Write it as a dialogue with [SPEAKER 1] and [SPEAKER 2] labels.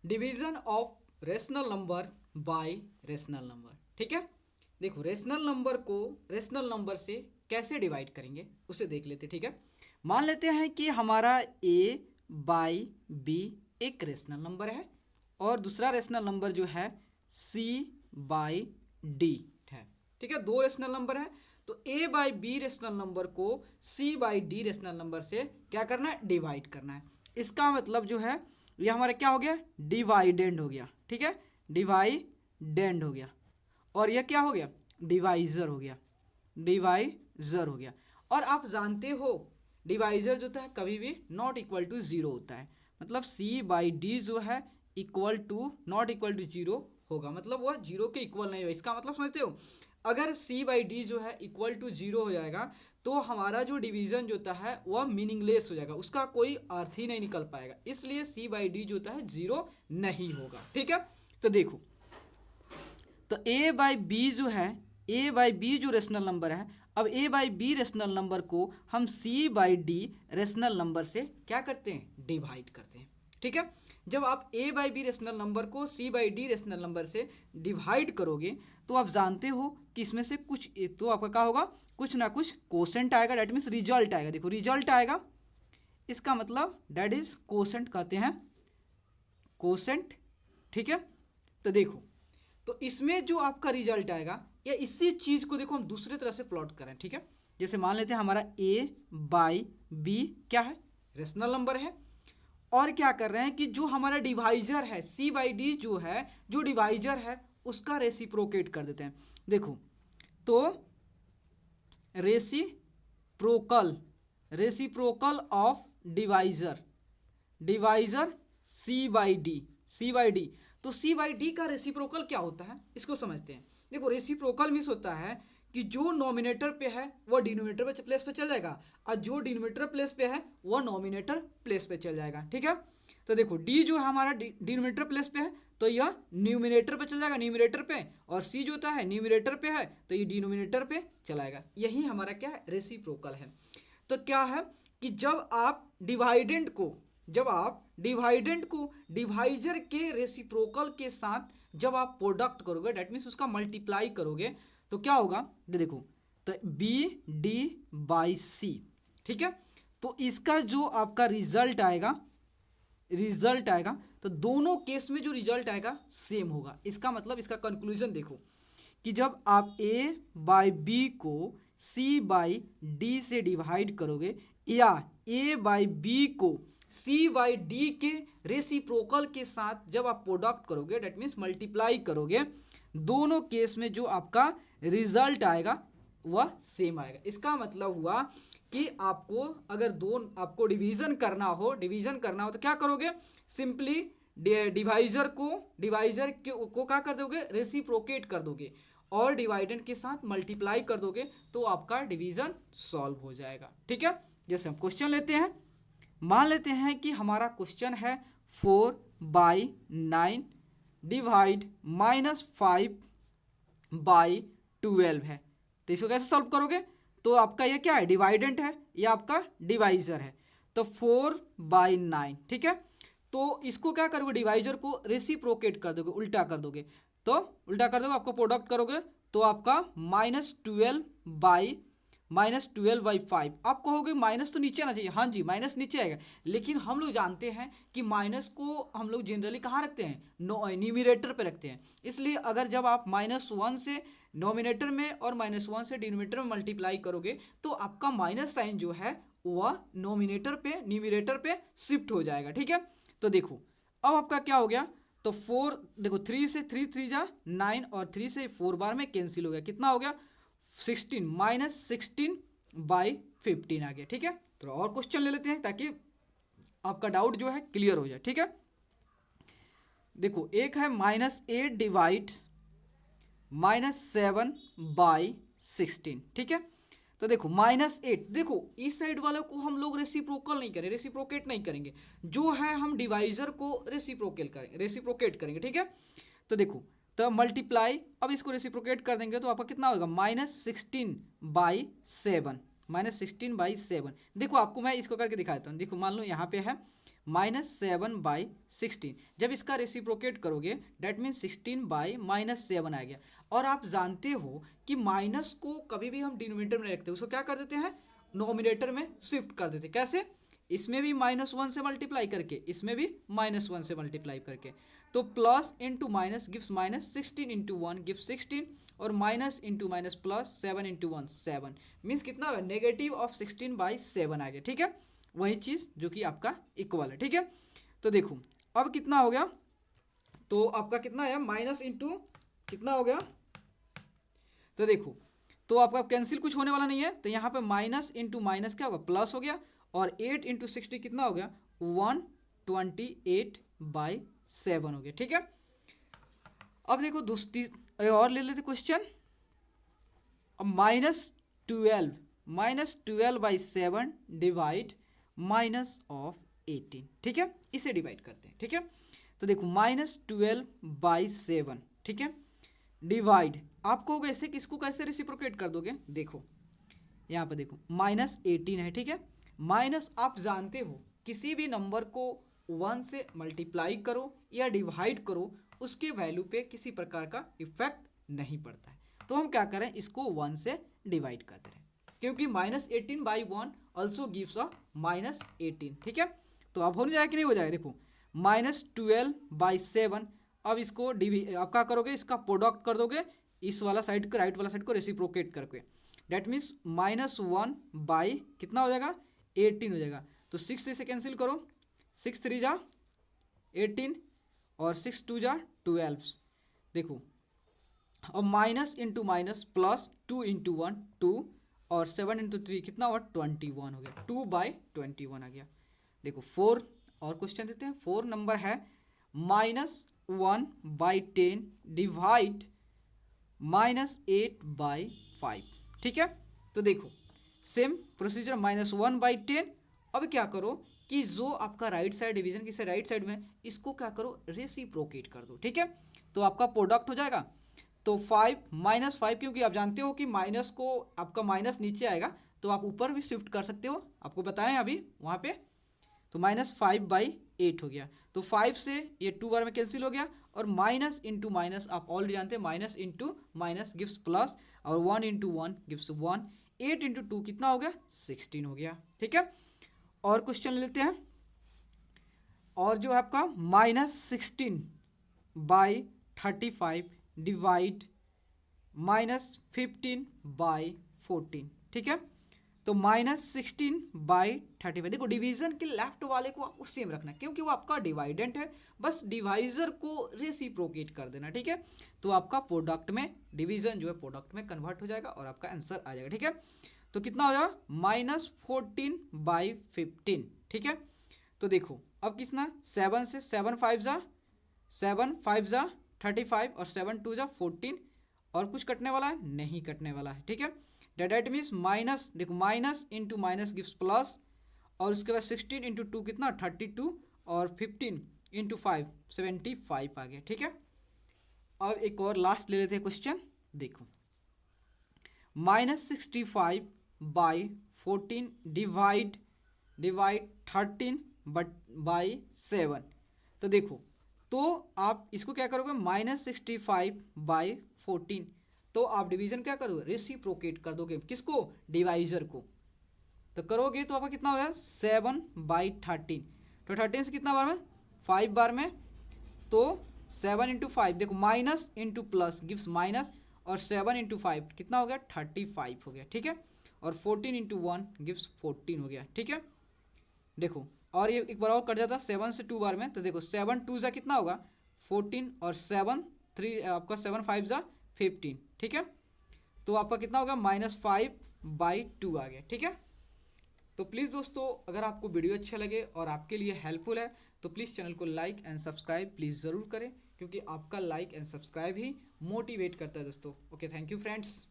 [SPEAKER 1] Division of rational number by rational number. ठीक है, देखो रेशनल नंबर को रेशनल नंबर से कैसे डिवाइड करेंगे उसे देख लेते। ठीक है, मान लेते हैं कि हमारा ए बाई बी एक रेशनल नंबर है और दूसरा रेशनल नंबर जो है सी बाई डी है। ठीक है, दो रेशनल नंबर है तो ए बाई बी रेशनल नंबर को सी बाई डी रेशनल नंबर से क्या करना है, डिवाइड करना है। इसका मतलब जो है ये हमारा क्या हो गया, डिवाइडेंड हो गया। ठीक है, डिवाइडेंड हो गया। और यह क्या हो गया, डिवाइजर हो गया, डिवाइजर हो गया। और आप जानते हो डिवाइजर जो होता है कभी भी नॉट इक्वल टू जीरो होता है, मतलब सी बाई डी जो है equal to not equal to zero होगा, मतलब वह जीरो के इक्वल नहीं होगा। इसका मतलब समझते हो, अगर सी बाई डी जो है इक्वल टू जीरो हो जाएगा तो हमारा जो डिवीजन जो होता है वह मीनिंगलेस हो जाएगा, उसका कोई अर्थ ही नहीं निकल पाएगा। इसलिए सी बाई डी जो होता है जीरो नहीं होगा। ठीक है, तो देखो, तो ए बाई बी जो है, ए बाई बी जो रेशनल नंबर है, अब ए बाई बी रेशनल नंबर को हम सी बाई डी रेशनल नंबर से क्या करते हैं, डिवाइड करते हैं। ठीक है, जब आप ए बाई बी रेशनल नंबर को सी बाई डी रेशनल नंबर से डिवाइड करोगे तो आप जानते हो कि इसमें से कुछ तो आपका क्या होगा, कुछ ना कुछ कोसेंट आएगा, डेट मीन्स रिजल्ट आएगा। देखो रिजल्ट आएगा, इसका मतलब डेट इज कोसेंट कहते हैं, कोसेंट। ठीक है, तो देखो, तो इसमें जो आपका रिजल्ट आएगा या इसी चीज़ को देखो हम दूसरे तरह से प्लॉट करें। ठीक है, जैसे मान लेते हैं हमारा ए बाई बी क्या है, रेशनल नंबर है, और क्या कर रहे हैं कि जो हमारा डिवाइजर है सी बाई डी जो है, जो डिवाइजर है उसका रेसिप्रोकेट कर देते हैं। देखो, तो reciprocal, reciprocal of divisor, divisor C by D, C by D. तो सी बाई डी का रेसिप्रोकल क्या होता है इसको समझते हैं। देखो रेसिप्रोकल मीन्स होता है कि जो नॉमिनेटर पे है वह डिनोमिनेटर पे प्लेस पे चल जाएगा और जो डिनोमिनेटर प्लेस पे है वह नॉमिनेटर प्लेस पे चल जाएगा। ठीक है, तो देखो डी जो है हमारा डिनोमिनेटर प्लेस पे है तो यह न्यूमिनेटर पे चल जाएगा, न्यूमिनेटर पे, और सी जो होता है न्यूमिनेटर पे है तो ये डिनोमिनेटर पे चलाएगा। यही हमारा क्या है, रेसिप्रोकल है। तो क्या है कि जब आप डिवाइडेंड को, जब आप डिवाइडेंड को डिवाइजर के रेसिप्रोकल के साथ जब आप प्रोडक्ट करोगे, डेट मीन्स उसका मल्टीप्लाई करोगे, तो क्या होगा, देखो, तो बी डी बाई सी। ठीक है, तो इसका जो आपका रिजल्ट आएगा, रिजल्ट आएगा तो दोनों केस में जो रिजल्ट आएगा सेम होगा। इसका मतलब इसका कंक्लूजन देखो कि जब आप ए बाई बी को सी बाई डी से डिवाइड करोगे या ए बाई बी को सी बाई डी के रेसिप्रोकल के साथ जब आप प्रोडक्ट करोगे, डेट मीन्स मल्टीप्लाई करोगे, दोनों केस में जो आपका रिजल्ट आएगा वह सेम आएगा। इसका मतलब हुआ कि आपको अगर दो आपको डिवीजन करना हो, डिवीजन करना हो तो क्या करोगे, सिंपली डिवाइजर को, डिवाइजर को क्या कर दोगे, रेसिप्रोकेट कर दोगे और डिवाइडेंड के साथ मल्टीप्लाई कर दोगे तो आपका डिवीजन सॉल्व हो जाएगा। ठीक है, जैसे हम क्वेश्चन लेते हैं, मान लेते हैं कि हमारा क्वेश्चन है 4/9 डिवाइड -5/12 है। तो इसको कैसे सॉल्व करोगे, तो आपका ये क्या है, डिवाइडेंट है, ये आपका डिवाइजर है, तो 4/9। ठीक है, तो इसको क्या करोगे, डिवाइजर को रेसिप्रोकेट कर दोगे, उल्टा कर दोगे, तो उल्टा कर दोगे, आपको प्रोडक्ट करोगे तो आपका -12/5। आप कहोगे माइनस तो नीचे आना चाहिए, हाँ जी माइनस नीचे आएगा, लेकिन हम लोग जानते हैं कि माइनस को हम लोग जनरली कहाँ रखते हैं, न्यूमिनेटर पे रखते हैं। इसलिए अगर जब आप -1 से नोमिनेटर में और -1 से डिनोमिनेटर में मल्टीप्लाई करोगे तो आपका माइनस साइन जो है वह नोमिनेटर पे, न्यूमिनेटर पे शिफ्ट हो जाएगा। ठीक है, तो देखो अब आपका क्या हो गया, तो 4, देखो 3 से 3 3 जा 9 और 3 से 4 बार में कैंसिल हो गया, कितना हो गया 16, -16/15 आ गया। ठीक है, तो और क्वेश्चन ले लेते हैं ताकि आपका डाउट जो है क्लियर हो जाए। ठीक है, देखो एक है -8 डिवाइड -7/16। ठीक है, तो देखो -8, देखो इस साइड वाले को हम लोग रेसिप्रोकल नहीं करें, रेसिप्रोकेट नहीं करेंगे, जो है हम डिवाइजर को रेसिप्रोकेट करेंगे, रेसिप्रोकेट करेंगे। ठीक है, तो देखो, तो मल्टीप्लाई, अब इसको रेसिप्रोकेट कर देंगे तो आपका कितना होगा, -16/7, -16/7। देखो आपको मैं इसको करके दिखा देता हूँ। देखो मान लो यहाँ पे है -7/16। जब इसका रेसिप्रोकेट करोगे डेट मीन 16/-7 आ गया। और आप जानते हो कि माइनस को कभी भी हम डिनोमिनेटर में नहीं रखते, उसको क्या कर देते हैं, नोमिनेटर में शिफ्ट कर देते। कैसे, इसमें भी -1 से मल्टीप्लाई करके, इसमें भी -1 से मल्टीप्लाई करके। तो plus into minus gives minus, 16 into 1 gives 16, और minus into minus plus, 7 into 1 7, means कितना है, नेगेटिव ऑफ 16/7 आ गया। ठीक है, वही चीज़ जो कि आपका इक्वल है। ठीक है, तो देखो अब कितना हो गया, तो आपका कितना है, माइनस इंटू कितना हो गया, तो देखो तो आपका कैंसिल कुछ होने वाला नहीं है, तो यहाँ पे माइनस इंटू माइनस क्या होगा, प्लस हो गया, और 8 इंटू 60 कितना हो गया, 128/7 हो गया। ठीक है, अब देखो दूसरी और ले लेते क्वेश्चन। अब -12/7 डिवाइड -18। ठीक है, इसे डिवाइड करते हैं। ठीक है, तो देखो -12/7, ठीक है, डिवाइड, आप कहोगे ऐसे किसको कैसे रेसिप्रोकेट कर दोगे, देखो यहाँ पे देखो -18 है। ठीक है, माइनस, आप जानते हो किसी भी नंबर को 1 से मल्टीप्लाई करो या डिवाइड करो, उसके वैल्यू पे किसी प्रकार का इफेक्ट नहीं पड़ता है। तो हम क्या करें, इसको 1 से डिवाइड करते रहें, क्योंकि -18/1 ऑल्सो गिव्स अ -18। ठीक है, तो अब हो जाएगा कि नहीं हो जाएगा, देखो -12/7, अब इसको आप क्या करोगे, इसका प्रोडक्ट कर दोगे, इस वाला साइड को, राइट वाला साइड को रेसिप्रोकेट करके, डेट मीन्स -1 कितना हो जाएगा, 18 हो जाएगा। तो 6 से कैंसिल करो, 6 3 जा 18, और 6 2 जा 12। देखो अब minus into minus plus, 2 into 1 2, और 7 इंटू 3 कितना हुआ, 21 हो गया, 2/21 आ गया। देखो 4 और क्वेश्चन देते हैं। 4 नंबर है -1/10 डिवाइड -8/5। ठीक है, तो देखो सेम प्रोसीजर, -1/10। अब क्या करो कि जो आपका राइट साइड डिवीजन किसे राइट साइड में, इसको क्या करो, रेसिप्रोकेट कर दो। ठीक है, तो आपका प्रोडक्ट हो जाएगा, तो 5 -5, क्योंकि आप जानते हो कि माइनस को आपका माइनस नीचे आएगा, तो आप ऊपर भी शिफ्ट कर सकते हो, आपको बताएं अभी वहाँ पे। तो -5/8 हो गया, तो 5 से ये 2 बार में कैंसिल हो गया, और माइनस इंटू माइनस आप ऑलरेडी जानते हैं, minus into minus gives plus, और 1 इंटू 1 गिव्स 1, 8 इंटू 2 कितना हो गया, 16 हो गया। ठीक है, और क्वेश्चन ले लेते हैं, और जो है आपका -16/35 डिवाइड -15/14। ठीक है, तो -16/35, देखो डिवीजन के लेफ्ट वाले को आपको सेम रखना है, क्योंकि वो आपका डिवाइडेंट है, बस डिवाइजर को रेसिप्रोकेट कर देना। ठीक है, तो आपका प्रोडक्ट में, डिवीजन जो है प्रोडक्ट में कन्वर्ट हो जाएगा, और आपका आंसर आ जाएगा। ठीक है, तो कितना हो जाएगा, -14/15। ठीक है, तो देखो अब कितना, 7 से 7 5 जा 35, और 7 2 जा 14, और कुछ कटने वाला है, नहीं कटने वाला है। ठीक है, डेट मीन्स माइनस, देखो minus into minus gives plus, और उसके बाद 16 इंटू 2 कितना, 32, और 15 इंटू 5 75 आ गया। ठीक है, अब एक और लास्ट ले लेते हैं क्वेश्चन। देखो -65/14 डिवाइड 13/7। तो देखो, तो आप इसको क्या करोगे, -65/14, तो आप डिवीजन क्या करोगे, रेसिप्रोकेट कर दोगे, किसको, डिवाइजर को। तो करोगे तो आपका कितना हो गया, 7/13, तो 13 से कितना बार में, 5 बार में, तो 7 इंटू 5, देखो minus into plus gives minus, और 7 इंटू 5 कितना हो गया, 35 हो गया। ठीक है, और 14 इंटू 1 गिव्स 14 हो गया। ठीक है, देखो और ये एक बार और कट जाता, 7 से 2 बार में, तो देखो 7 2 जा कितना होगा, 14, और 7 3 आपका 7 5 जा 15। ठीक है, तो आपका कितना होगा, -5/2 आ गया। ठीक है, तो प्लीज़ दोस्तों, अगर आपको वीडियो अच्छा लगे और आपके लिए हेल्पफुल है, तो प्लीज़ चैनल को लाइक एंड सब्सक्राइब प्लीज़ ज़रूर करें, क्योंकि आपका like and subscribe he motivate करता है दोस्तों। Okay, thank you friends.